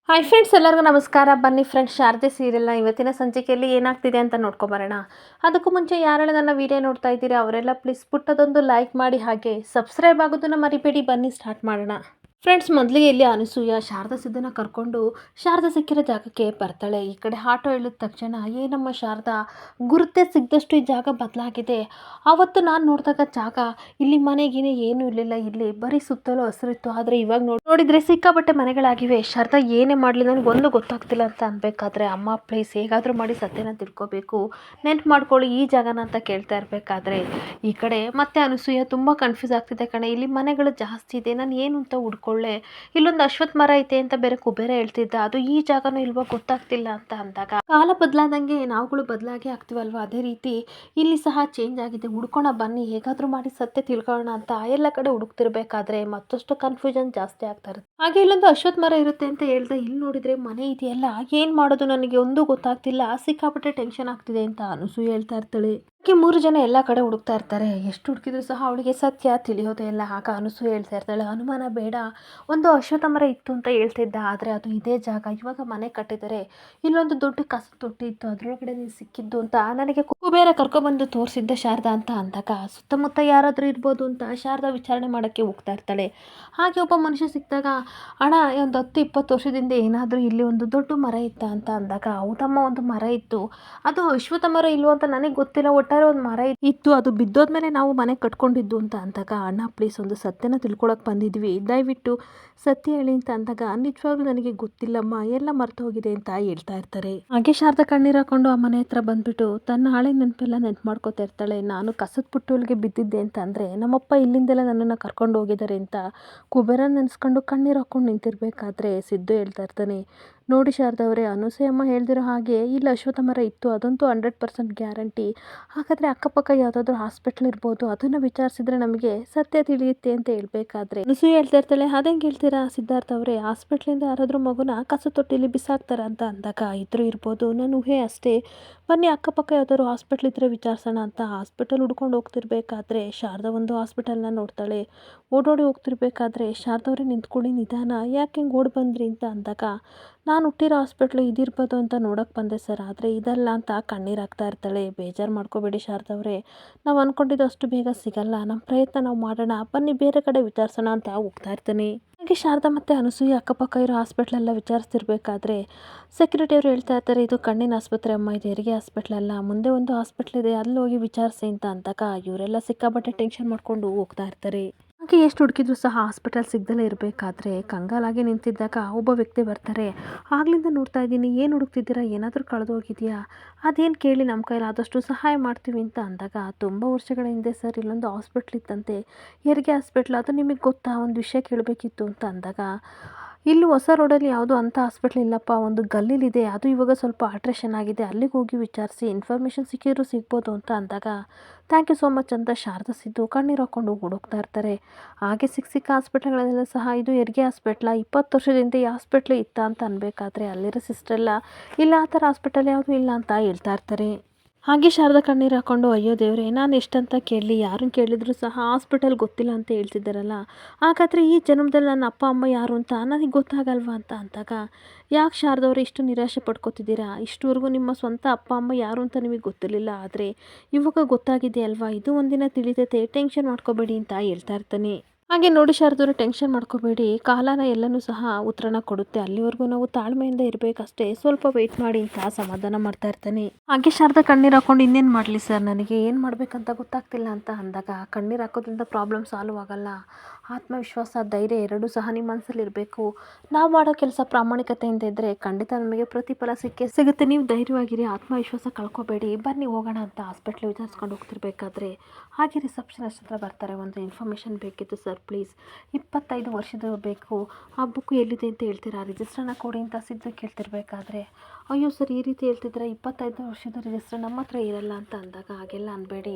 Hi friends, ಎಲ್ಲರಿಗೂ ನಮಸ್ಕಾರ. ಬನ್ನಿ ಫ್ರೆಂಡ್ಸ್, ಶಾರದೆ ಸೀರಿಯಲ್ನ ಇವತ್ತಿನ ಸಂಚಿಕೆಯಲ್ಲಿ ಏನಾಗ್ತಿದೆ ಅಂತ ನೋಡ್ಕೊಬರೋಣ. ಅದಕ್ಕೂ ಮುಂಚೆ ಯಾರೆಲ್ಲ ನನ್ನ ವಿಡಿಯೋ ನೋಡ್ತಾ ಇದ್ದೀರಾ ಅವರೆಲ್ಲ ಪ್ಲೀಸ್ ಪುಟ್ಟದೊಂದು ಲೈಕ್ ಮಾಡಿ, ಹಾಗೆ ಸಬ್ಸ್ಕ್ರೈಬ್ ಆಗೋದನ್ನು ಮರಿಬೇಡಿ. ಬನ್ನಿ ಸ್ಟಾರ್ಟ್ ಮಾಡೋಣ. ಫ್ರೆಂಡ್ಸ್, ಮೊದಲಿಗೆ ಇಲ್ಲಿ ಅನಸೂಯ ಶಾರದಾ ಸಿದ್ದನ ಕರ್ಕೊಂಡು ಶಾರದಾ ಸಿಕ್ಕಿರೋ ಜಾಗಕ್ಕೆ ಬರ್ತಾಳೆ. ಈ ಕಡೆ ಆಟೋ ಇಳಿದ ತಕ್ಷಣ ಏನಮ್ಮ ಶಾರದಾ, ಗುರುತೇ ಸಿಗದಷ್ಟು ಈ ಜಾಗ ಬದಲಾಗಿದೆ. ಆವತ್ತು ನಾನು ನೋಡಿದಾಗ ಜಾಗ ಇಲ್ಲಿ ಮನೆಗಿನೇ ಏನೂ ಇರಲಿಲ್ಲ, ಇಲ್ಲಿ ಬರೀ ಸುತ್ತಲೂ ಹಸಿರಿತ್ತು. ಆದರೆ ಇವಾಗ ನೋಡಿದರೆ ಸಿಕ್ಕಾಪಟ್ಟೆ ಮನೆಗಳಾಗಿವೆ. ಶಾರದಾ ಏನೇ ಮಾಡಲಿ ನನಗೆ ಒಂದು ಗೊತ್ತಾಗ್ತಿಲ್ಲ ಅಂತ ಅನ್ಬೇಕಾದ್ರೆ, ಅಮ್ಮ ಪ್ಲೀಸ್ ಹೇಗಾದರೂ ಮಾಡಿ ಸತ್ಯನ ತಿಳ್ಕೊಬೇಕು, ನೆನ್ಪು ಮಾಡ್ಕೊಳ್ಳಿ ಈ ಜಾಗನ ಅಂತ ಕೇಳ್ತಾ ಇರಬೇಕಾದ್ರೆ, ಈ ಕಡೆ ಮತ್ತೆ ಅನಸೂಯ ತುಂಬ ಕನ್ಫ್ಯೂಸ್ ಆಗ್ತಿದೆ ಕಣೆ. ಇಲ್ಲಿ ಮನೆಗಳು ಜಾಸ್ತಿ ಇದೆ, ನಾನು ಏನು ಅಂತ ಹುಡ್ಕೊಳ್ಳಿ. ಇಲ್ಲೊಂದು ಅಶ್ವತ್ಥ ಮರ ಐತೆ ಅಂತ ಬೇರೆ ಕುಬೇರ ಹೇಳ್ತಿದ್ದ, ಅದು ಈ ಜಾಗನೂ ಇಲ್ವೋ ಗೊತ್ತಾಗ್ತಿಲ್ಲ ಅಂತ ಅಂದಾಗ, ಕಾಲ ಬದಲಾದಂಗೆ ನಾವುಗಳು ಬದಲಾಗಿ ಆಗ್ತೀವಲ್ವ, ಅದೇ ರೀತಿ ಇಲ್ಲಿ ಸಹ ಚೇಂಜ್ ಆಗಿದೆ. ಹುಡ್ಕೋಣ ಬನ್ನಿ, ಹೇಗಾದ್ರೂ ಮಾಡಿ ಸತ್ಯ ತಿಳ್ಕೊಳ್ಳೋಣ ಅಂತ ಎಲ್ಲ ಕಡೆ ಹುಡುಕ್ತಿರ್ಬೇಕಾದ್ರೆ ಮತ್ತಷ್ಟು ಕನ್ಫ್ಯೂಷನ್ ಜಾಸ್ತಿ ಆಗ್ತಾ ಇರುತ್ತೆ. ಹಾಗೆ ಇಲ್ಲೊಂದು ಅಶ್ವತ್ಥ ಮರ ಇರುತ್ತೆ ಅಂತ ಹೇಳ್ದೆ, ಇಲ್ಲಿ ನೋಡಿದ್ರೆ ಮನೆ ಇದೆಯಲ್ಲ, ಏನ್ ಮಾಡೋದು ನನಗೆ ಒಂದು ಗೊತ್ತಾಗ್ತಿಲ್ಲ, ಸಿಕ್ಕಾಪಟ್ಟೆ ಟೆನ್ಷನ್ ಆಗ್ತಿದೆ ಅಂತ ಅನಸೂಯ ಹೇಳ್ತಾ ಇರ್ತಾಳೆ. ಮೂರು ಜನ ಎಲ್ಲ ಕಡೆ ಹುಡುಕ್ತಾ ಇರ್ತಾರೆ. ಎಷ್ಟು ಹುಡುಕಿದ್ರು ಸಹ ಅವಳಿಗೆ ಸತ್ಯ ತಿಳಿಯೋದೇ ಇಲ್ಲ. ಆಗ ಅನಸೂಯ ಹೇಳ್ತಾ ಇರ್ತಾಳೆ, ಅನುಮಾನ ಬೇಡ, ಒಂದು ಅಶ್ವತ್ಥ ಮರ ಇತ್ತು ಅಂತ ಹೇಳ್ತಿದ್ದ, ಆದರೆ ಅದು ಇದೇ ಜಾಗ, ಇವಾಗ ಮನೆ ಕಟ್ಟಿದ್ದಾರೆ, ಇಲ್ಲೊಂದು ದೊಡ್ಡ ಕಸ ತೊಟ್ಟಿ ಇತ್ತು, ಅದರೊಳಗಡೆ ನೀನು ಸಿಕ್ಕಿದ್ದು ಅಂತ ನನಗೆ ಕುಬೇರ ಕರ್ಕೊಬಂದು ತೋರಿಸಿದ್ದ ಶಾರದಾ ಅಂತ ಅಂದಾಗ, ಸುತ್ತಮುತ್ತ ಯಾರಾದರೂ ಇರ್ಬೋದು ಅಂತ ಶಾರದಾ ವಿಚಾರಣೆ ಮಾಡೋಕ್ಕೆ ಹೋಗ್ತಾ ಇರ್ತಾಳೆ. ಹಾಗೆ ಒಬ್ಬ ಮನುಷ್ಯ ಸಿಕ್ಕಿದಾಗ, ಅಣ್ಣ ಒಂದು 10-20 ವರ್ಷದಿಂದ ಏನಾದರೂ ಇಲ್ಲಿ ಒಂದು ದೊಡ್ಡ ಮರ ಇತ್ತ ಅಂತ ಅಂದಾಗ, ಹೌದಮ್ಮ ಒಂದು ಮರ ಇತ್ತು, ಅದು ಅಶ್ವತ್ಥ ಮರ ಇಲ್ವೋ ಅಂತ ನನಗೆ ಗೊತ್ತಿಲ್ಲ, ಒಟ್ಟಾರೆ ಒಂದು ಮರ ಇತ್ತು, ಅದು ಬಿದ್ದೋದ್ಮೇಲೆ ನಾವು ಮನೆ ಕಟ್ಕೊಂಡಿದ್ದು ಅಂತ ಅಂದಾಗ, ಅಣ್ಣ ಪ್ಲೀಸ್ ಒಂದು ಸತ್ಯನ ತಿಳ್ಕೊಳಕ್ಕೆ ಬಂದಿದ್ವಿ, ದಯವಿಟ್ಟು ಸತ್ಯ ಹೇಳಿ ಅಂತ ಅಂದಾಗ, ನಿಜವಾಗ್ಲೂ ನನಗೆ ಗೊತ್ತಿಲ್ಲಮ್ಮ, ಎಲ್ಲ ಮರ್ತು ಹೋಗಿದೆ ಅಂತ ಹೇಳ್ತಾ ಇರ್ತಾರೆ. ಹಾಗೆ ಶಾರದಾ ಕಣ್ಣೀರು ಹಾಕೊಂಡು ಆ ಮನೆ ಹತ್ರ ಬಂದ್ಬಿಟ್ಟು ತನ್ನ ಹಳೆ ನೆನಪೆಲ್ಲ ನೆನ್ಪು ಮಾಡ್ಕೋತಾ ಇರ್ತಾಳೆ. ನಾನು ಕಸದ ಪುಟ್ಟೊಳಗೆ ಬಿದ್ದಿದ್ದೆ ಅಂತ ಅಂದರೆ ನಮ್ಮಪ್ಪ ಇಲ್ಲಿಂದೆಲ್ಲ ನನ್ನನ್ನು ಕರ್ಕೊಂಡು ಹೋಗಿದ್ದಾರೆ ಅಂತ ಕುಬೇರ ನೆನೆಸ್ಕೊಂಡು ಕಣ್ಣೀರು ಹಾಕೊಂಡು ನಿಂತಿರ್ಬೇಕಾದ್ರೆ ಸಿದ್ದು ಹೇಳ್ತಾ ಇರ್ತಾನೆ, ನೋಡಿ ಶಾರದಾ ಅವರೇ, ಅನಸೂಯಮ್ಮ ಹೇಳ್ದಿರೋ ಹಾಗೆ ಇಲ್ಲಿ ಅಶ್ವತ್ಥ ಮರ ಇತ್ತು, ಅದಂತೂ 100% ಗ್ಯಾರಂಟಿ. ಹಾಗಾದರೆ ಅಕ್ಕಪಕ್ಕ ಯಾವುದಾದ್ರೂ ಹಾಸ್ಪಿಟ್ಲ್ ಇರ್ಬೋದು, ಅದನ್ನು ವಿಚಾರಿಸಿದ್ರೆ ನಮಗೆ ಸತ್ಯ ತಿಳಿಯುತ್ತೆ ಅಂತ ಹೇಳ್ಬೇಕಾದ್ರೆ ಅನಸೂಯ ಹೇಳ್ತಾ ಇರ್ತಾಳೆ, ಅದೇಂಗೆ ಹೇಳ್ತೀರಾ ಸಿದ್ಧಾರ್ಥ ಅವರೇ, ಹಾಸ್ಪಿಟ್ಲಿಂದ ಯಾರಾದರೂ ಮಗುನ ಕಸ ತೊಟ್ಟಿಲಿ ಬಿಸಾಕ್ತಾರ ಅಂತ ಅಂದಾಗ, ಇದ್ರೂ ಇರ್ಬೋದು, ನಾನು ಊಹೆ ಅಷ್ಟೇ, ಬನ್ನಿ ಅಕ್ಕಪಕ್ಕ ಯಾವ್ದಾದ್ರು ಹಾಸ್ಪಿಟ್ಲ್ ಇದ್ರೆ ವಿಚಾರಿಸೋಣ ಅಂತ ಹಾಸ್ಪಿಟಲ್ ಹುಡ್ಕೊಂಡು ಹೋಗ್ತಿರ್ಬೇಕಾದ್ರೆ ಶಾರದಾ ಒಂದು ಹಾಸ್ಪಿಟಲ್ನ ನೋಡ್ತಾಳೆ. ಓಡೋಡಿ ಹೋಗ್ತಿರ್ಬೇಕಾದ್ರೆ, ಶಾರದಾ ಅವರೇ ನಿಂತ್ಕೊಳ್ಳಿ ನಿಧಾನ, ಯಾಕೆ ಹಿಂಗೆ ಓಡಿ ಬಂದ್ರಿ ಅಂತ ಅಂದಾಗ, ನಾನು ಹುಟ್ಟಿರೋ ಹಾಸ್ಪಿಟ್ಲು ಇದಿರ್ಬೋದು ಅಂತ ನೋಡೋಕೆ ಬಂದೆ ಸರ್, ಆದರೆ ಇದಲ್ಲ ಅಂತ ಕಣ್ಣೀರು ಹಾಕ್ತಾ ಇರ್ತಾಳೆ. ಬೇಜಾರು ಮಾಡ್ಕೋಬೇಡಿ ಶಾರದಾ ಅವರೇ, ನಾವು ಅಂದ್ಕೊಂಡಿದ್ದು ಅಷ್ಟು ಬೇಗ ಸಿಗಲ್ಲ, ನಮ್ಮ ಪ್ರಯತ್ನ ನಾವು ಮಾಡೋಣ, ಬನ್ನಿ ಬೇರೆ ಕಡೆ ವಿಚಾರಿಸೋಣ ಅಂತ ಹೋಗ್ತಾ ಇರ್ತಾನೆ. ಹಾಗೆ ಶಾರದಾ ಮತ್ತು ಅನಸೂಯ ಅಕ್ಕಪಕ್ಕ ಇರೋ ಹಾಸ್ಪಿಟ್ಲೆಲ್ಲ ವಿಚಾರಿಸ್ತಿರ್ಬೇಕಾದ್ರೆ ಸೆಕ್ಯೂರಿಟಿ ಅವರು ಹೇಳ್ತಾ ಇರ್ತಾರೆ, ಇದು ಕಣ್ಣಿನ ಆಸ್ಪತ್ರೆ ಅಮ್ಮ, ಇದು ಹೆರಿಗೆ ಹಾಸ್ಪಿಟ್ಲ್ ಅಲ್ಲ, ಮುಂದೆ ಒಂದು ಹಾಸ್ಪಿಟ್ಲ್ ಇದೆ, ಅಲ್ಲಿ ಹೋಗಿ ವಿಚಾರಿಸಿ ಅಂತ ಅಂದಾಗ ಇವರೆಲ್ಲ ಸಿಕ್ಕಾಪಟ್ಟೆ ಟೆನ್ಷನ್ ಮಾಡ್ಕೊಂಡು ಹೋಗ್ತಾ ಇರ್ತಾರೆ. ಹಾಗೆ ಎಷ್ಟು ಹುಡುಕಿದ್ರು ಸಹ ಹಾಸ್ಪಿಟಲ್ ಸಿಗ್ದಲೇ ಇರಬೇಕಾದ್ರೆ ಕಂಗಾಲಾಗಿ ನಿಂತಿದ್ದಾಗ ಒಬ್ಬ ವ್ಯಕ್ತಿ ಬರ್ತಾರೆ. ಆಗ್ಲಿಂದ ನೋಡ್ತಾ ಇದ್ದೀನಿ, ಏನು ಹುಡುಕ್ತಿದ್ದೀರಾ, ಏನಾದರೂ ಕಳೆದೋಗಿದೆಯಾ, ಅದೇನು ಕೇಳಿ ನಮ್ಮ ಕೈಲಾದಷ್ಟು ಸಹಾಯ ಮಾಡ್ತೀವಿ ಅಂತ ಅಂದಾಗ, ತುಂಬ ವರ್ಷಗಳ ಹಿಂದೆ ಸರ್ ಇಲ್ಲೊಂದು ಹಾಸ್ಪಿಟ್ಲ್ ಇತ್ತಂತೆ, ಹೆರಿಗೆ ಹಾಸ್ಪಿಟ್ಲ್, ಅದು ನಿಮಗೆ ಗೊತ್ತಾ, ಒಂದು ವಿಷಯ ಕೇಳಬೇಕಿತ್ತು ಅಂತ ಅಂದಾಗ, ಇಲ್ಲಿ ಹೊಸ ರೋಡಲ್ಲಿ ಯಾವುದೋ ಅಂಥ ಹಾಸ್ಪಿಟ್ಲ್ ಇಲ್ಲಪ್ಪ, ಒಂದು ಗಲ್ಲಿಲಿದೆ, ಅದು ಇವಾಗ ಸ್ವಲ್ಪ ಆಲ್ಟ್ರೇಷನ್ ಆಗಿದೆ, ಅಲ್ಲಿಗೆ ಹೋಗಿ ವಿಚಾರಿಸಿ, ಇನ್ಫಾರ್ಮೇಷನ್ ಸಿಕ್ಕಿದ್ರು ಸಿಗ್ಬೋದು ಅಂತ ಅಂದಾಗ, ಥ್ಯಾಂಕ್ ಯು ಸೋ ಮಚ್ ಅಂತ ಶಾರದಾ ಸಿದ್ದು ಕಣ್ಣೀರು ಹಾಕ್ಕೊಂಡು ಹುಡುಕ್ತಾ ಇರ್ತಾರೆ. ಹಾಗೆ ಸಿಕ್ಕ ಹಾಸ್ಪಿಟ್ಲ್ಗಳಲ್ಲೆಲ್ಲ ಸಹ ಇದು ಹೆರಿಗೆ ಹಾಸ್ಪಿಟ್ಲ, 20 ವರ್ಷದಿಂದ ಈ ಹಾಸ್ಪಿಟ್ಲು ಇತ್ತ ಅಂತ ಅನ್ಬೇಕಾದ್ರೆ ಅಲ್ಲಿರೋ ಸಿಸ್ಟ್ರೆಲ್ಲ, ಇಲ್ಲ ಆ ಥರ ಹಾಸ್ಪಿಟಲ್ ಯಾವುದೂ ಇಲ್ಲ ಅಂತ ಹೇಳ್ತಾ ಇರ್ತಾರೆ. ಹಾಗೆ ಶಾರದಾ ಕಣ್ಣೀರು ಹಾಕ್ಕೊಂಡು, ಅಯ್ಯೋ ದೇವ್ರೆ, ನಾನು ಎಷ್ಟಂತ ಕೇಳಲಿ, ಯಾರನ್ನು ಕೇಳಿದ್ರು ಸಹ ಹಾಸ್ಪಿಟಲ್ ಗೊತ್ತಿಲ್ಲ ಅಂತ ಹೇಳ್ತಿದ್ದಾರಲ್ಲ, ಹಾಗಾದರೆ ಈ ಜನ್ಮದಲ್ಲಿ ನನ್ನ ಅಪ್ಪ ಅಮ್ಮ ಯಾರು ಅಂತ ನನಗೆ ಗೊತ್ತಾಗಲ್ವಾ ಅಂತ ಅಂದಾಗ, ಯಾಕೆ ಶಾರದವ್ರು ಇಷ್ಟು ನಿರಾಶೆ ಪಡ್ಕೋತಿದ್ದೀರಾ, ಇಷ್ಟುವರೆಗೂ ನಿಮ್ಮ ಸ್ವಂತ ಅಪ್ಪ ಅಮ್ಮ ಯಾರು ಅಂತ ನಿಮಗೆ ಗೊತ್ತಿರಲಿಲ್ಲ, ಆದರೆ ಇವಾಗ ಗೊತ್ತಾಗಿದೆ ಅಲ್ವಾ, ಇದು ಒಂದಿನ ತಿಳಿತೈತೆ, ಟೆನ್ಷನ್ ಮಾಡ್ಕೋಬೇಡಿ ಅಂತ ಹೇಳ್ತಾ ಇರ್ತಾನೆ. ಹಾಗೆ ನೋಡಿ ಶಾರದವ್ರು, ಟೆನ್ಷನ್ ಮಾಡ್ಕೋಬೇಡಿ, ಕಾಲನ ಎಲ್ಲನೂ ಸಹ ಉತ್ತರನ ಕೊಡುತ್ತೆ, ಅಲ್ಲಿವರೆಗೂ ನಾವು ತಾಳ್ಮೆಯಿಂದ ಇರಬೇಕಷ್ಟೇ, ಸ್ವಲ್ಪ ವೆಯ್ಟ್ ಮಾಡಿ ಅಂತ ಸಮಾಧಾನ ಮಾಡ್ತಾ ಇರ್ತಾನೆ. ಹಾಗೆ ಶಾರದಾ ಕಣ್ಣೀರು ಹಾಕೊಂಡು, ಇನ್ನೇನು ಮಾಡಲಿ ಸರ್, ನನಗೆ ಏನು ಮಾಡಬೇಕಂತ ಗೊತ್ತಾಗ್ತಿಲ್ಲ ಅಂತ ಅಂದಾಗ, ಕಣ್ಣೀರು ಹಾಕೋದ್ರಿಂದ ಪ್ರಾಬ್ಲಮ್ ಸಾಲ್ವ್ ಆಗಲ್ಲ, ಆತ್ಮವಿಶ್ವಾಸ ಧೈರ್ಯ ಎರಡೂ ಸಹ ನಿಮ್ಮ ಮನಸ್ಸಲ್ಲಿ ಇರಬೇಕು, ನಾವು ಮಾಡೋ ಕೆಲಸ ಪ್ರಾಮಾಣಿಕತೆಯಿಂದ ಇದ್ದರೆ ಖಂಡಿತ ನಮಗೆ ಪ್ರತಿಫಲ ಸಿಗುತ್ತೆ, ನೀವು ಧೈರ್ಯವಾಗಿರಿ, ಆತ್ಮವಿಶ್ವಾಸ ಕಳ್ಕೊಬೇಡಿ, ಬನ್ನಿ ಹೋಗೋಣ ಅಂತ ಹಾಸ್ಪಿಟ್ಲ್ ವಿಚಾರಿಸ್ಕೊಂಡು ಹೋಗ್ತಿರ್ಬೇಕಾದ್ರೆ ಹಾಗೆ ರಿಸೆಪ್ಷನಿಸ್ಟ್ ಹತ್ರ ಬರ್ತಾರೆ. ಒಂದು ಇನ್ಫಾರ್ಮೇಷನ್ ಬೇಕಿತ್ತು ಸರ್ ಪ್ಲೀಸ್, 25 ವರ್ಷದ ಬೇಕು, ಆ ಬುಕ್ ಎಲ್ಲಿದೆ ಅಂತ ಹೇಳ್ತೀರಾ, ರಿಜಿಸ್ಟ್ರನ್ನ ಕೊಡಿ ಅಂತ ಸಿದ್ದು ಕೇಳ್ತಿರ್ಬೇಕಾದ್ರೆ, ಅಯ್ಯೋ ಸರ್ ಈ ರೀತಿ ಹೇಳ್ತಿದ್ರೆ 25 ವರ್ಷದ ರಿಜಿಸ್ಟರ್ ನಮ್ಮ ಹತ್ರ ಇರಲ್ಲ ಅಂತ ಅಂದಾಗ, ಹಾಗೆಲ್ಲ ಅನ್ಬೇಡಿ,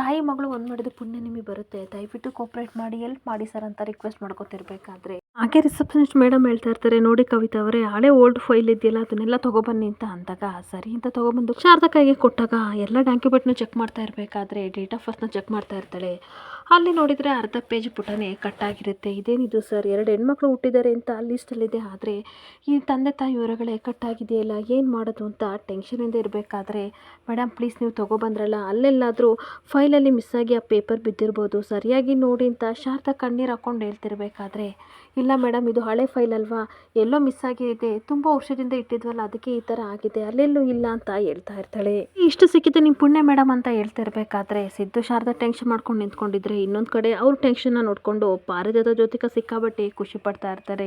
ತಾಯಿ ಮಗಳು ಒಂದು ಮಾಡಿದ ಪುಣ್ಯ ನಿಮಗೆ ಬರುತ್ತೆ, ದಯವಿಟ್ಟು ಕೋಪ್ರೇಟ್ ಮಾಡಿ, ಹೆಲ್ಪ್ ಮಾಡಿ ಸರ್ ಅಂತ ರಿಕ್ವೆಸ್ಟ್ ಮಾಡ್ಕೋತಿರ್ಬೇಕಾದ್ರೆ, ಹಾಗೆ ರಿಸೆಪ್ಷನಿಸ್ಟ್ ಮೇಡಮ್ ಹೇಳ್ತಾ ಇರ್ತಾರೆ, ನೋಡಿ ಕವಿತಾ ಅವರೇ, ಹಳೆ ಓಲ್ಡ್ ಫೈಲ್ ಇದೆಯಲ್ಲ ಅದನ್ನೆಲ್ಲ ತೊಗೊಬನ್ನಿ ಅಂತ ಅಂದಾಗ, ಸರಿ ಅಂತ ತೊಗೊಬಂದು ಶಾರದಾ ಕೈಗೆ ಕೊಟ್ಟಾಗ ಎಲ್ಲ ಡಾಕ್ಯುಮೆಂಟ್ನ ಚೆಕ್ ಮಾಡ್ತಾ ಇರಬೇಕಾದ್ರೆ ಡೇಟ್ ಆಫ್ ಬರ್ತ್ನ ಚೆಕ್ ಮಾಡ್ತಾ ಇರ್ತಾಳೆ. ಅಲ್ಲಿ ನೋಡಿದರೆ ಅರ್ಧ ಪೇಜ್ ಪುಟನೇ ಕಟ್ಟಾಗಿರುತ್ತೆ. ಇದೇನಿದು ಸರ್, 2 ಹೆಣ್ಮಕ್ಳು ಹುಟ್ಟಿದ್ದಾರೆ ಅಂತ ಲಿಸ್ಟಲ್ಲಿದೆ, ಆದರೆ ಈ ತಂದೆ ತಾಯಿ ವಿವರಗಳೇ ಕಟ್ಟಾಗಿದೆಯಲ್ಲ, ಏನು ಮಾಡೋದು ಅಂತ ಟೆನ್ಷನಿಂದ ಇರಬೇಕಾದ್ರೆ, ಮೇಡಮ್ ಪ್ಲೀಸ್ ನೀವು ತೊಗೊಬಂದ್ರಲ್ಲ, ಅಲ್ಲೆಲ್ಲಾದರೂ ಫೈಲಲ್ಲಿ ಮಿಸ್ ಆಗಿ ಆ ಪೇಪರ್ ಬಿದ್ದಿರ್ಬೋದು, ಸರಿಯಾಗಿ ನೋಡಿ ಅಂತ ಶಾರದಾ ಕಣ್ಣೀರು ಹಾಕ್ಕೊಂಡು ಹೇಳ್ತಿರ್ಬೇಕಾದ್ರೆ, ಇಲ್ಲ ಮೇಡಮ್ ಇದು ಹಳೆ ಫೈಲ್ ಅಲ್ವಾ, ಎಲ್ಲೋ ಮಿಸ್ ಆಗಿದೆ, ತುಂಬ ವರ್ಷದಿಂದ ಇಟ್ಟಿದ್ವಲ್ಲ ಅದಕ್ಕೆ ಈ ಥರ ಆಗಿದೆ, ಅಲ್ಲೆಲ್ಲೂ ಇಲ್ಲ ಅಂತ ಹೇಳ್ತಾ ಇರ್ತಾಳೆ. ಇಷ್ಟು ಸಿಕ್ಕಿದೆ ನಿಮ್ಮ ಪುಣ್ಯ ಮೇಡಮ್ ಅಂತ ಹೇಳ್ತಿರ್ಬೇಕಾದ್ರೆ ಸಿದ್ದು ಶಾರದಾ ಟೆನ್ಷನ್ ಮಾಡ್ಕೊಂಡು ನಿಂತ್ಕೊಂಡಿದ್ರೆ, ಇನ್ನೊಂದು ಕಡೆ ಅವ್ರ ಟೆನ್ಷನ್ನ ನೋಡಿಕೊಂಡು ಪಾರಿಜಾತ ಜ್ಯೋತಿಕಾ ಸಿಕ್ಕಾಬಟ್ಟೆ ಖುಷಿ ಪಡ್ತಾ ಇರ್ತಾರೆ.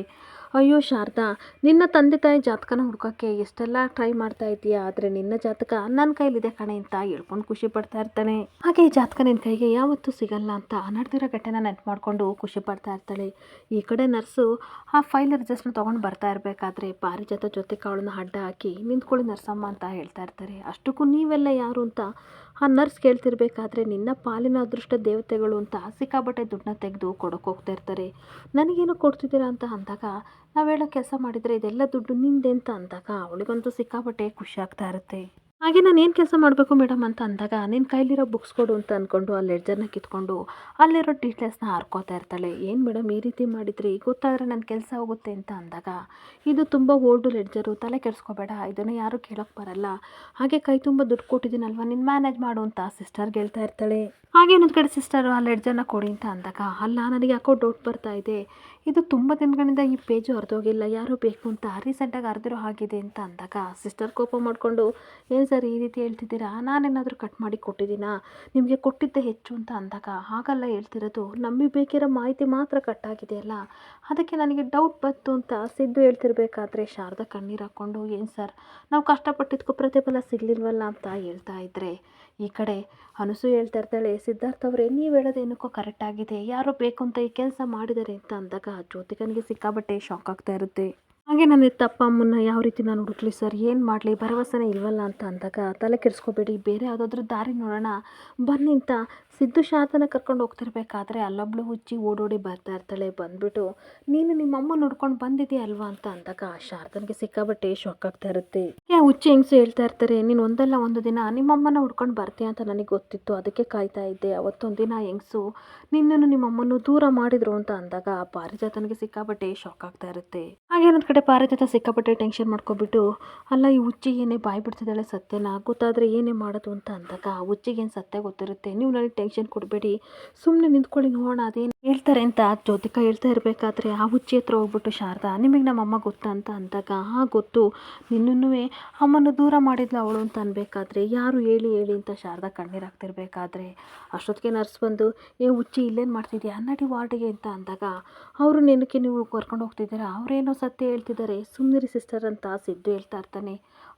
ಅಯ್ಯೋ ಶಾರದಾ, ನಿನ್ನ ತಂದೆ ತಾಯಿ ಜಾತಕನ ಹುಡ್ಕೋಕ್ಕೆ ಎಷ್ಟೆಲ್ಲ ಟ್ರೈ ಮಾಡ್ತಾ ಇದೀಯಾ, ಆದರೆ ನಿನ್ನ ಜಾತಕ ನನ್ನ ಕೈಲಿದೆ ಕಣೆ ಅಂತ ಹೇಳ್ಕೊಂಡು ಖುಷಿ ಪಡ್ತಾ ಇರ್ತಾನೆ. ಹಾಗೆ ಈ ಜಾತಕ ನಿನ್ನ ಕೈಗೆ ಯಾವತ್ತೂ ಸಿಗಲ್ಲ ಅಂತ ನಡೆದಿರೋ ಘಟನೆ ನೆನಪು ಮಾಡಿಕೊಂಡು ಖುಷಿ ಪಡ್ತಾ ಇರ್ತಾಳೆ. ಈ ಕಡೆ ನರ್ಸು ಆ ಫೈಲ್ ರಿಜಿಸ್ಟರ್ ತೊಗೊಂಡು ಬರ್ತಾ ಇರಬೇಕಾದ್ರೆ ಪಾರಿಜಾತ ಜ್ಯೋತಿಕಾ ಅವಳನ್ನ ಅಡ್ಡ ಹಾಕಿ ನಿಂತ್ಕೊಳ್ಳಿ ನರ್ಸಮ್ಮ ಅಂತ ಹೇಳ್ತಾ ಇರ್ತಾರೆ. ಅಷ್ಟಕ್ಕೂ ನೀವೆಲ್ಲ ಯಾರು ಅಂತ ಆ ನರ್ಸ್ ಕೇಳ್ತಿರ್ಬೇಕಾದ್ರೆ, ನಿನ್ನ ಪಾಲಿನ ಅದೃಷ್ಟ ದೇವತೆಗಳು ಅಂತ ಸಿಕ್ಕಾಬಟ್ಟೆ ದುಡ್ಡನ್ನ ತೆಗೆದು ಕೊಡೋಕೆ ಹೋಗ್ತಾ ಇರ್ತಾರೆ. ನನಗೇನು ಕೊಡ್ತಿದ್ದೀರಾ ಅಂತ ಅಂದಾಗ, ನಾವು ಹೇಳೋ ಕೆಲಸ ಮಾಡಿದರೆ ಇದೆಲ್ಲ ದುಡ್ಡು ನಿಂದೆ ಅಂತ ಅಂದಾಗ ಅವಳಿಗಂತೂ ಸಿಕ್ಕಾಬಟ್ಟೆ ಖುಷಿ ಆಗ್ತಾ ಇರುತ್ತೆ. ಹಾಗೆ ನಾನು ಏನು ಕೆಲಸ ಮಾಡಬೇಕು ಮೇಡಮ್ ಅಂತ ಅಂದಾಗ, ನಿನ್ನ ಕೈಲಿರೋ ಬುಕ್ಸ್ ಕೊಡು ಅಂತ ಅಂದ್ಕೊಂಡು ಆ ಲೆಡ್ಜರ್ನ ಕಿತ್ಕೊಂಡು ಅಲ್ಲಿರೋ ಡೀಟೇಲ್ಸ್ನ ಹಾರ್ಕೋತಾ ಇರ್ತಾಳೆ. ಏನು ಮೇಡಮ್ ಈ ರೀತಿ ಮಾಡಿದ್ರಿ, ಗೊತ್ತಾದರೆ ನನ್ನ ಕೆಲಸ ಹೋಗುತ್ತೆ ಅಂತ ಅಂದಾಗ, ಇದು ತುಂಬ ಓಲ್ಡು ಲೆಡ್ಜರು, ತಲೆ ಕೆಡಿಸ್ಕೋಬೇಡ, ಇದನ್ನು ಯಾರೂ ಕೇಳೋಕ್ಕೆ ಬರಲ್ಲ, ಹಾಗೆ ಕೈ ತುಂಬ ದುಡ್ಡು ಕೊಟ್ಟಿದ್ದೀನಲ್ವ ನೀನು ಮ್ಯಾನೇಜ್ ಮಾಡು ಅಂತ ಸಿಸ್ಟರ್ಗೆ ಹೇಳ್ತಾ ಇರ್ತಾಳೆ. ಹಾಗೆ ಇನ್ನೊಂದು ಕಡೆ ಸಿಸ್ಟರು ಆ ಲೆಡ್ಜರ್ನ ಕೊಡಿ ಅಂತ ಅಂದಾಗ, ಅಲ್ಲ ನನಗೆ ಯಾಕೋ ಡೌಟ್ ಬರ್ತಾ ಇದೆ, ಇದು ತುಂಬ ದಿನಗಳಿಂದ ಈ ಪೇಜು ಹರಿದೋಗಿಲ್ಲ, ಯಾರೋ ಬೇಕು ಅಂತ ರೀಸೆಂಟಾಗಿ ಹರಿದಿರೋ ಆಗಿದೆ ಅಂತ ಅಂದಾಗ ಸಿಸ್ಟರ್ ಕೋಪ ಮಾಡಿಕೊಂಡು, ಏನು ಸರ್ ಈ ರೀತಿ ಹೇಳ್ತಿದ್ದೀರಾ, ನಾನೇನಾದರೂ ಕಟ್ ಮಾಡಿ ಕೊಟ್ಟಿದ್ದೀನಾ, ನಿಮಗೆ ಕೊಟ್ಟಿದ್ದೆ ಹೆಚ್ಚು ಅಂತ ಅಂದಾಗ, ಹಾಗಲ್ಲ ಹೇಳ್ತಿರೋದು, ನಮಗೆ ಬೇಕಿರೋ ಮಾಹಿತಿ ಮಾತ್ರ ಕಟ್ಟಾಗಿದೆಯಲ್ಲ, ಅದಕ್ಕೆ ನನಗೆ ಡೌಟ್ ಬಂತು ಅಂತ ಸಿದ್ದು ಹೇಳ್ತಿರ್ಬೇಕಾದ್ರೆ ಶಾರದಾ ಕಣ್ಣೀರು ಹಾಕ್ಕೊಂಡು, ಏನು ಸರ್ ನಾವು ಕಷ್ಟಪಟ್ಟಿದ್ದಕ್ಕೂ ಪ್ರತಿಫಲ ಸಿಗಲಿಲ್ವಲ್ಲ ಅಂತ ಹೇಳ್ತಾ ಇದ್ದರೆ, ಈ ಕಡೆ ಅನಸು ಹೇಳ್ತಾ ಇರ್ತಾಳೆ, ಸಿದ್ಧಾರ್ಥ ಅವರೇ ನೀವು ಹೇಳೋದೇನಕ್ಕೋ ಕರೆಕ್ಟ್ ಆಗಿದೆ, ಯಾರೋ ಬೇಕು ಅಂತ ಈ ಕೆಲಸ ಮಾಡಿದ್ದಾರೆ ಅಂತ ಅಂದಾಗ ಜ್ಯೋತಿಕನಿಗೆ ಸಿಕ್ಕಾಬಟ್ಟೆ ಶಾಕ್ ಆಗ್ತಾ ಇರುತ್ತೆ. ಹಾಗೆ ನನ್ನ ತಪ್ಪ ಅಮ್ಮನ್ನ ಯಾವ ರೀತಿ ನಾನು ಹುಡುಕ್ಲಿ ಸರ್, ಏನು ಮಾಡಲಿ ಭರವಸೆನೇ ಇಲ್ವಲ್ಲ ಅಂತ ಅಂದಾಗ, ತಲೆ ಕೆಡಿಸ್ಕೋಬೇಡಿ, ಬೇರೆ ಯಾವುದಾದ್ರೂ ದಾರಿ ನೋಡೋಣ ಬನ್ನಿ ಅಂತ ಸಿದ್ದು ಶಾರದನ ಕರ್ಕೊಂಡು ಹೋಗ್ತಿರ್ಬೇಕಾದ್ರೆ ಅಲ್ಲೊಬ್ಳು ಹುಚ್ಚಿ ಓಡೋಡಿ ಬರ್ತಾ ಇರ್ತಾಳೆ. ಬಂದ್ಬಿಟ್ಟು ನೀನು ನಿಮ್ಮ ಅಮ್ಮ ನೋಡ್ಕೊಂಡು ಬಂದಿದ್ದೀಯ ಅಲ್ವಾ ಅಂತ ಅಂದಾಗ ಶಾರದನಿಗೆ ಸಿಕ್ಕಾಬಟ್ಟೆ ಶಾಕ್ ಆಗ್ತಾ ಇರುತ್ತೆ. ಹುಚ್ಚಿ ಹೆಂಗಸು ಹೇಳ್ತಾ ಇರ್ತಾರೆ, ನೀನು ಒಂದಲ್ಲ ಒಂದು ದಿನ ನಿಮ್ಮಮ್ಮನ ಹುಡ್ಕೊಂಡು ಬರ್ತೀಯ ಅಂತ ನನಗೆ ಗೊತ್ತಿತ್ತು, ಅದಕ್ಕೆ ಕಾಯ್ತಾ ಇದ್ದೆ, ಅವತ್ತೊಂದಿನ ಹೆಂಗಸು ನಿನ್ನನ್ನು ನಿಮ್ಮಮ್ಮನ್ನು ದೂರ ಮಾಡಿದ್ರು ಅಂತ ಅಂದಾಗ ಪಾರಿಜಾತನಿಗೆ ಸಿಕ್ಕಾಬಟ್ಟೆ ಶಾಕ್ ಆಗ್ತಾ ಇರುತ್ತೆ. ಹಾಗೆ ಇನ್ನೊಂದು ಕಡೆ ಪಾರಿಜಾತ ಸಿಕ್ಕಾಪಟ್ಟೆ ಟೆನ್ಷನ್ ಮಾಡ್ಕೊಬಿಟ್ಟು, ಅಲ್ಲ ಈ ಹುಚ್ಚಿ ಏನೇ ಬಾಯಿ ಬಿಡ್ತಿದ್ದಾಳೆ ಸತ್ಯನ, ಗೊತ್ತಾದರೆ ಏನೇ ಮಾಡೋದು ಅಂತ ಅಂದಾಗ ಹುಚ್ಚಿಗೇನು ಸತ್ಯ ಗೊತ್ತಿರುತ್ತೆ, ನೀವು ನನಗೆ ಟೆನ್ಷನ್ ಕೊಡಬೇಡಿ, ಸುಮ್ಮನೆ ನಿಂತ್ಕೊಳ್ಳಿ ನೋಡೋಣ ಅದೇನು ಹೇಳ್ತಾರೆ ಅಂತ ಜ್ಯೋತಿಕಾ ಹೇಳ್ತಾ ಇರಬೇಕಾದ್ರೆ ಆ ಹುಚ್ಚಿ ಹತ್ರ ಹೋಗ್ಬಿಟ್ಟು ಶಾರದಾ ನಿಮಗೆ ನಮ್ಮ ಅಮ್ಮ ಗೊತ್ತಾ ಅಂತ ಅಂದಾಗ, ಗೊತ್ತು, ನಿನ್ನೂ ಅಮ್ಮನ್ನು ದೂರ ಮಾಡಿದ್ಲು ಅವಳು ಅಂತ ಅನ್ಬೇಕಾದ್ರೆ, ಯಾರು ಹೇಳಿ ಹೇಳಿ ಅಂತ ಶಾರದಾ ಕಣ್ಣೀರು ಹಾಕ್ತಿರ್ಬೇಕಾದ್ರೆ ಅಷ್ಟೊತ್ತಿಗೆ ನರ್ಸ್ ಬಂದು, ಹುಚ್ಚಿ ಇಲ್ಲೇನು ಮಾಡ್ತಿದ್ಯಾ ನಡಿ ವಾರ್ಡಿಗೆ ಅಂತ ಅಂದಾಗ, ಅವರು ನೆನಕ್ಕೆ ನೀವು ಕರ್ಕೊಂಡು ಹೋಗ್ತಿದ್ದೀರಾ, ಅವರೇನೋ ಸತ್ಯ ಹೇಳ್ತಿದ್ದಾರೆ, ಸುಮ್ಮನಿರಿ ಸಿಸ್ಟರ್ ಅಂತ ಸಿದ್ದು ಹೇಳ್ತಾ ಇರ್ತಾನೆ.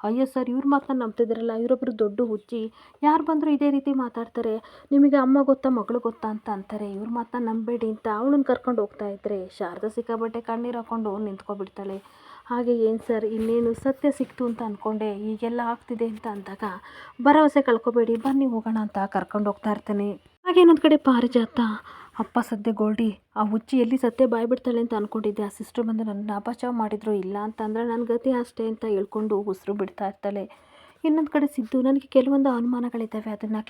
ಅಯ್ಯೋ ಸರ್ ಇವ್ರ ಮಾತನ್ನ ನಂಬ್ತಿದ್ದೀರಲ್ಲ, ಇವರೊಬ್ಬರು ದೊಡ್ಡ ಹುಚ್ಚಿ, ಯಾರು ಬಂದರೂ ಇದೇ ರೀತಿ ಮಾತಾಡ್ತಾರೆ, ನಿಮಗೆ ಅಮ್ಮ ಗೊತ್ತಾ ಮಗಳು ಗೊತ್ತಾ ಅಂತ ಅಂತಾರೆ, ಇವ್ರ ಮಾತನ್ನ ನಂಬೇಡಿ ಅಂತ ಅವಳನ್ನ ಕರ್ಕೊಂಡು ಹೋಗ್ತಾ ಇದ್ದರೆ ಶಾರದಾ ಸಿಕ್ಕಾಬಟ್ಟೆ ಕಣ್ಣೀರು ಹಾಕ್ಕೊಂಡು ನಿಂತ್ಕೊಬಿಡ್ತಾಳೆ. ಹಾಗೆ ಏನು ಸರ್ ಇನ್ನೇನು ಸತ್ಯ ಸಿಕ್ತು ಅಂತ ಅಂದ್ಕೊಂಡೆ, ಈಗೆಲ್ಲ ಆಗ್ತಿದೆ ಅಂತ ಅಂದಾಗ, ಭರವಸೆ ಕಳ್ಕೊಬೇಡಿ ಬನ್ನಿ ಹೋಗೋಣ ಅಂತ ಕರ್ಕೊಂಡು ಹೋಗ್ತಾ ಇರ್ತಾನೆ. ಹಾಗೆ ಇನ್ನೊಂದು ಕಡೆ ಪಾರಿಜಾತ, ಅಪ್ಪ ಸದ್ಯ ಗೋಲ್ಡಿ ಆ ಹುಚ್ಚಿ ಎಲ್ಲಿ ಸತ್ಯ ಬಾಯ್ಬಿಡ್ತಾಳೆ ಅಂತ ಅಂದ್ಕೊಂಡಿದ್ದೆ, ಆ ಸಿಸ್ಟ್ರು ಬಂದು ನನ್ನ ಬಚಾವ್ ಮಾಡಿದ್ರು, ಇಲ್ಲ ಅಂತಂದರೆ ನನ್ನ ಗತಿ ಅಷ್ಟೇ ಅಂತ ಹೇಳ್ಕೊಂಡು ಉಸಿರು ಬಿಡ್ತಾ ಇರ್ತಾಳೆ. ಇನ್ನೊಂದು ಕಡೆ ಸಿದ್ದು, ನನಗೆ ಕೆಲವೊಂದು ಅನುಮಾನಗಳಿದ್ದಾವೆ, ಅದನ್ನು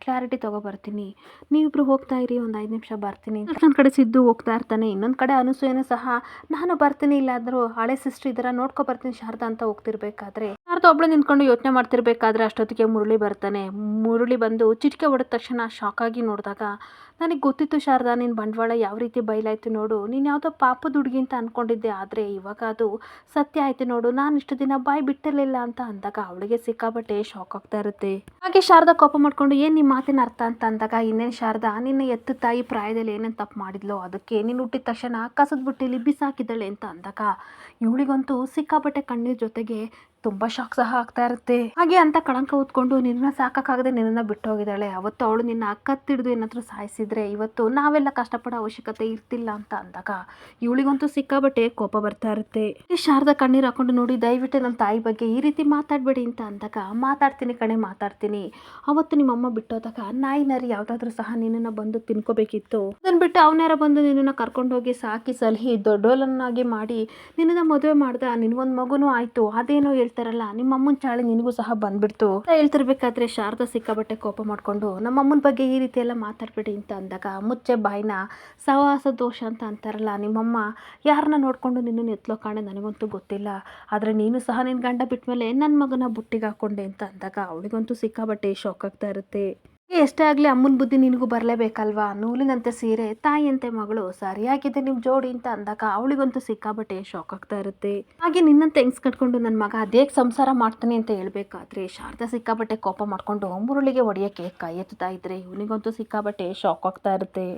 ಕ್ಲಾರಿಟಿ ತೊಗೊಬರ್ತೀನಿ, ನೀವಿಬ್ರು ಹೋಗ್ತಾ ಇರಿ, ಒಂದು 5 ನಿಮಿಷ ಬರ್ತೀನಿ. ಇನ್ನೊಂದು ಕಡೆ ಸಿದ್ದು ಹೋಗ್ತಾ ಇರ್ತಾನೆ. ಇನ್ನೊಂದು ಕಡೆ ಅನಸೂಯನೂ ಸಹ ನಾನು ಬರ್ತೀನಿ, ಇಲ್ಲಾದರೂ ಹಳೆ ಸಿಸ್ಟ್ರ್ ಇದ್ದಾರ ನೋಡ್ಕೊ ಬರ್ತೀನಿ ಶಾರದಾ ಅಂತ ಹೋಗ್ತಿರ್ಬೇಕಾದ್ರೆ ಶಾರದಾ ಒಬ್ಬಳು ನಿಂತ್ಕೊಂಡು ಯೋಚನೆ ಮಾಡ್ತಿರ್ಬೇಕಾದ್ರೆ ಅಷ್ಟೊತ್ತಿಗೆ ಮುರಳಿ ಬರ್ತಾನೆ. ಮುರಳಿ ಬಂದು ಚಿಟಿಕೆ ಹೊಡೆದ ತಕ್ಷಣ ಶಾಕ್ ಆಗಿ ನೋಡಿದಾಗ, ನನಗೆ ಗೊತ್ತಿತ್ತು ಶಾರದಾ ನಿನ್ನ ಬಂಡವಾಳ ಯಾವ ರೀತಿ ಬಯಲಾಯ್ತು ನೋಡು, ನೀನು ಯಾವುದೋ ಪಾಪದ ಹುಡುಗಿ ಅಂತ ಅಂದ್ಕೊಂಡಿದ್ದೆ, ಆದರೆ ಇವಾಗ ಅದು ಸತ್ಯ ಆಯ್ತು ನೋಡು, ನಾನು ಇಷ್ಟು ದಿನ ಬಾಯಿ ಬಿಟ್ಟಿರಲಿಲ್ಲ ಅಂತ ಅಂದಾಗ ಅವಳಿಗೆ ಸಿಕ್ಕಾಬಟ್ಟೆ ಶಾಕ್ ಆಗ್ತಾ ಇರುತ್ತೆ. ಹಾಗೆ ಶಾರದಾ ಕೋಪ ಮಾಡ್ಕೊಂಡು, ಏನು ನಿಮ್ಮ ಮಾತಿನ ಅರ್ಥ ಅಂತ ಅಂದಾಗ, ಇನ್ನೇನು ಶಾರದಾ ನಿನ್ನ ಎತ್ತು ತಾಯಿ ಪ್ರಾಯದಲ್ಲಿ ಏನೇನು ತಪ್ಪು ಮಾಡಿದ್ಲೋ ಅದಕ್ಕೆ ನೀನು ಹುಟ್ಟಿದ ತಕ್ಷಣ ಕಸದ ಬುಟ್ಟಿಲಿ ಬಿಸಾಕಿದ್ದಾಳೆ ಅಂತ ಅಂದಾಗ ಇವಳಿಗಂತೂ ಸಿಕ್ಕಾಬಟ್ಟೆ ಕಣ್ಣೀರ್ ಜೊತೆಗೆ ತುಂಬ ಶಾಕ್ ಸಹ ಆಗ್ತಾ ಇರುತ್ತೆ. ಹಾಗೆ ಅಂತ ಕಳಂಕ ಹೊತ್ಕೊಂಡು ನಿನ್ನ ಸಾಕಾಗದೆ ನಿನ್ನನ್ನು ಬಿಟ್ಟು ಹೋಗಿದ್ದಾಳೆ, ಅವತ್ತು ಅವಳು ನಿನ್ನ ಕತ್ತಿಡ್ದು ಏನಾದರೂ ಸಾಯಿಸಿದ್ರೆ ಇವತ್ತು ನಾವೆಲ್ಲ ಕಷ್ಟಪಡೋ ಅವಶ್ಯಕತೆ ಇರ್ತಿಲ್ಲ ಅಂತ ಅಂದಾಗ ಇವಳಿಗಂತೂ ಸಿಕ್ಕಾಬಟ್ಟೆ ಕೋಪ ಬರ್ತಾ ಇರುತ್ತೆ. ಶಾರದಾ ಕಣ್ಣೀರು ಹಾಕೊಂಡು, ನೋಡಿ ದಯವಿಟ್ಟು ನನ್ನ ತಾಯಿ ಬಗ್ಗೆ ಈ ರೀತಿ ಮಾತಾಡಬೇಡಿ ಅಂತ ಅಂದಾಗ, ಮಾತಾಡ್ತೀನಿ ಕಣೆ ಮಾತಾಡ್ತೀನಿ, ಅವತ್ತು ನಿಮ್ಮಮ್ಮ ಬಿಟ್ಟೋದಾಗ ನಾಯಿ ನರಿ ಯಾವುದಾದ್ರೂ ಸಹ ನಿನ್ನನ್ನು ಬಂದು ತಿನ್ಕೋಬೇಕಿತ್ತು, ಅದನ್ನು ಬಿಟ್ಟು ಅವನ್ಯಾರ ಬಂದು ನಿನ್ನನ್ನು ಕರ್ಕೊಂಡೋಗಿ ಸಾಕಿ ಸಲಹಿ ದೊಡ್ಡೋಲನ್ನಾಗಿ ಮಾಡಿ ನಿನ್ನನ್ನು ಮದುವೆ ಮಾಡ್ದ, ನಿನಗೊಂದು ಮಗುನೂ ಆಯಿತು, ಅದೇನೋ ಹೇಳ್ತಾರಲ್ಲ ನಿಮ್ಮ ಅಮ್ಮನ ಚಾಳಿ ನಿನಗೂ ಸಹ ಬಂದ್ಬಿಡ್ತು ಹೇಳ್ತಿರ್ಬೇಕಾದ್ರೆ ಶಾರದಾ ಸಿಕ್ಕಾಬಟ್ಟೆ ಕೋಪ ಮಾಡ್ಕೊಂಡು, ನಮ್ಮ ಅಮ್ಮನ ಬಗ್ಗೆ ಈ ರೀತಿ ಎಲ್ಲ ಮಾತಾಡಬೇಡಿ ಅಂತ ಅಂದಾಗ ಮುಚ್ಚೆ ಬಾಯಿನ ಸಹವಾಸ ದೋಷ ಅಂತ ಅಂತಾರಲ್ಲ, ನಿಮ್ಮಮ್ಮ ಯಾರನ್ನ ನೋಡಿಕೊಂಡು ನಿನ್ನನ್ನು ಎತ್ತಲೋ ಕಾಣೆ ನನಗಂತೂ ಗೊತ್ತಿಲ್ಲ, ಆದರೆ ನೀನು ಸಹ ನಿನ್ನ ಗಂಡ ಬಿಟ್ಮೇಲೆ ನನ್ನ ಮಗನ ಬುಟ್ಟಿಗೆ ಹಾಕ್ಕೊಂಡೆ ಅಂತ ಅಂದಾಗ ಅವಳಿಗಂತೂ ಸಿಕ್ಕಾಬಟ್ಟೆ ಶಾಕ್ ಆಗ್ತಾ ಇರುತ್ತೆ. ಎಷ್ಟೇ ಆಗಲಿ ಅಮ್ಮನ ಬುದ್ಧಿ ನಿನಗೂ ಬರಲೇಬೇಕಲ್ವಾ, ನೂಲಿನಂತೆ ಸೀರೆ ತಾಯಿಯಂತೆ ಮಗಳು ಸರಿಯಾಗಿದೆ ನಿಮ್ಮ ಜೋಡಿ ಅಂತ ಅಂದಾಗ ಅವಳಿಗಂತೂ ಸಿಕ್ಕಾಬಟ್ಟೆ ಶಾಕ್ ಆಗ್ತಾ ಇರುತ್ತೆ. ಹಾಗೆ ನಿನ್ನಂತೆ ಹೆಂಗ್ಸ್ ಕಟ್ಕೊಂಡು ನನ್ನ ಮಗ ಅದೇಗೆ ಸಂಸಾರ ಮಾಡ್ತಾನೆ ಅಂತ ಹೇಳ್ಬೇಕಾದ್ರೆ ಶಾರದಾ ಸಿಕ್ಕಾಬಟ್ಟೆ ಕೋಪ ಮಾಡ್ಕೊಂಡು ಮುರುಳಿಗೆ ಹೊಡೆಯೋಕ್ಕೆ ಕೈ ಎತ್ತುತ್ತಾ ಇದ್ರೆ ಇವನಿಗಂತೂ ಸಿಕ್ಕಾಬಟ್ಟೆ ಶಾಕ್ ಆಗ್ತಾ ಇರುತ್ತೆ.